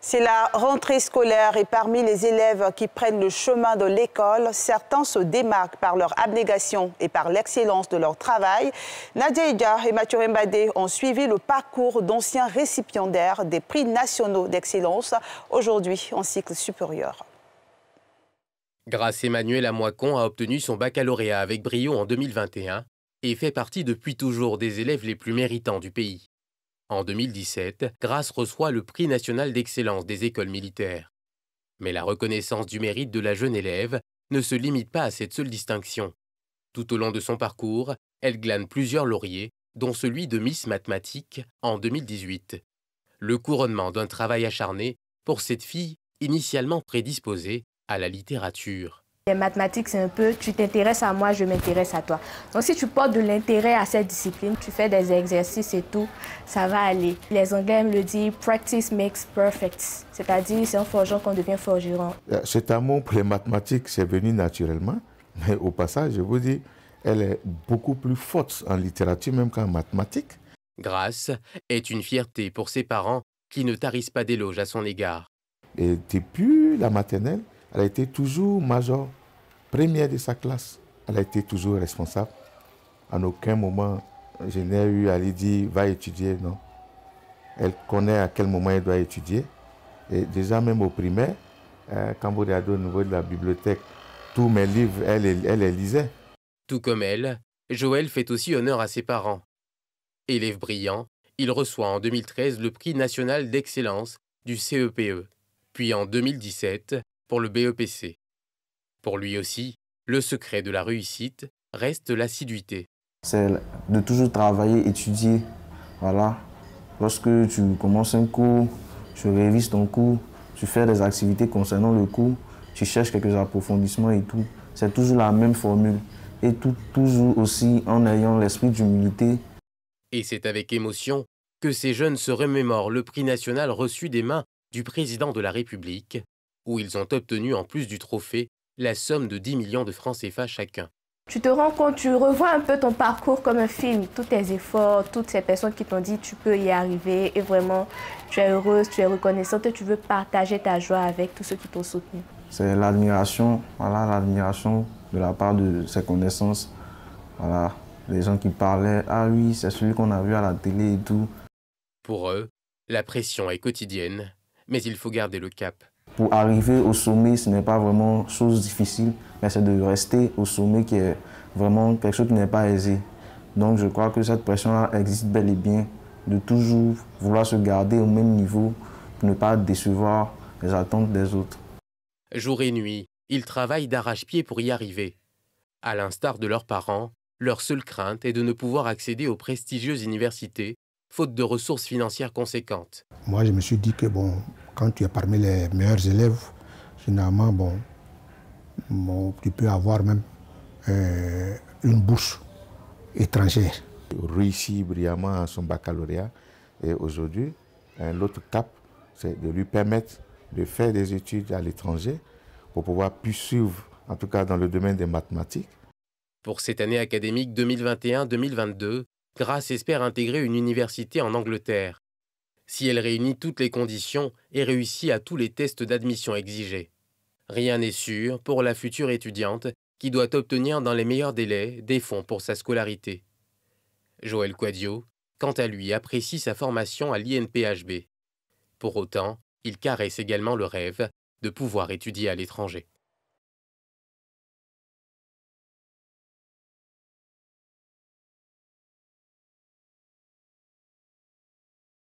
C'est la rentrée scolaire et parmi les élèves qui prennent le chemin de l'école, certains se démarquent par leur abnégation et par l'excellence de leur travail. Nadia Ida et Mathieu Mbadé ont suivi le parcours d'anciens récipiendaires des prix nationaux d'excellence, aujourd'hui en cycle supérieur. Grace Emmanuel Amoicon a obtenu son baccalauréat avec brio en 2021 et fait partie depuis toujours des élèves les plus méritants du pays. En 2017, Grace reçoit le prix national d'excellence des écoles militaires. Mais la reconnaissance du mérite de la jeune élève ne se limite pas à cette seule distinction. Tout au long de son parcours, elle glane plusieurs lauriers, dont celui de Miss Mathématiques en 2018. Le couronnement d'un travail acharné pour cette fille initialement prédisposée à la littérature. Les mathématiques, c'est un peu, tu t'intéresses à moi, je m'intéresse à toi. Donc si tu portes de l'intérêt à cette discipline, tu fais des exercices et tout, ça va aller. Les Anglais me le disent, practice makes perfect. C'est-à-dire, c'est en forgeant qu'on devient forgeron. Cet amour pour les mathématiques, c'est venu naturellement. Mais au passage, je vous dis, elle est beaucoup plus forte en littérature même qu'en mathématiques. Grace est une fierté pour ses parents qui ne tarissent pas d'éloges à son égard. Et depuis la maternelle, elle a été toujours major, première de sa classe. Elle a été toujours responsable. En aucun moment, je n'ai eu à lui dire « va étudier », non. Elle connaît à quel moment elle doit étudier. Et déjà même au primaire, quand vous regardez au niveau de la bibliothèque, tous mes livres, elle les lisait. Tout comme elle, Joël fait aussi honneur à ses parents. Élève brillant, il reçoit en 2013 le prix national d'excellence du CEPE, puis en 2017 pour le BEPC. Pour lui aussi, le secret de la réussite reste l'assiduité. C'est de toujours travailler, étudier. Voilà. Lorsque tu commences un cours, tu révises ton cours, tu fais des activités concernant le cours, tu cherches quelques approfondissements et tout. C'est toujours la même formule. Et toujours aussi en ayant l'esprit d'humilité. Et c'est avec émotion que ces jeunes se remémorent le prix national reçu des mains du président de la République, où ils ont obtenu, en plus du trophée, la somme de 10 millions de francs CFA chacun. Tu te rends compte, tu revois un peu ton parcours comme un film, tous tes efforts, toutes ces personnes qui t'ont dit tu peux y arriver et vraiment tu es heureuse, tu es reconnaissante et tu veux partager ta joie avec tous ceux qui t'ont soutenu. C'est l'admiration, voilà, l'admiration de la part de ses connaissances. Voilà, les gens qui parlaient, ah oui, c'est celui qu'on a vu à la télé et tout. Pour eux, la pression est quotidienne, mais il faut garder le cap. Pour arriver au sommet, ce n'est pas vraiment chose difficile, mais c'est de rester au sommet qui est vraiment quelque chose qui n'est pas aisé. Donc je crois que cette pression-là existe bel et bien, de toujours vouloir se garder au même niveau pour ne pas décevoir les attentes des autres. Jour et nuit, ils travaillent d'arrache-pied pour y arriver. À l'instar de leurs parents, leur seule crainte est de ne pouvoir accéder aux prestigieuses universités, faute de ressources financières conséquentes. Moi, je me suis dit que bon, quand tu es parmi les meilleurs élèves, généralement, tu peux avoir même une bourse étrangère. Réussit brillamment son baccalauréat et aujourd'hui, l'autre cap, c'est de lui permettre de faire des études à l'étranger pour pouvoir poursuivre, en tout cas dans le domaine des mathématiques. Pour cette année académique 2021-2022, Grace espère intégrer une université en Angleterre, si elle réunit toutes les conditions et réussit à tous les tests d'admission exigés. Rien n'est sûr pour la future étudiante qui doit obtenir dans les meilleurs délais des fonds pour sa scolarité. Joël Quadio, quant à lui, apprécie sa formation à l'INPHB. Pour autant, il caresse également le rêve de pouvoir étudier à l'étranger.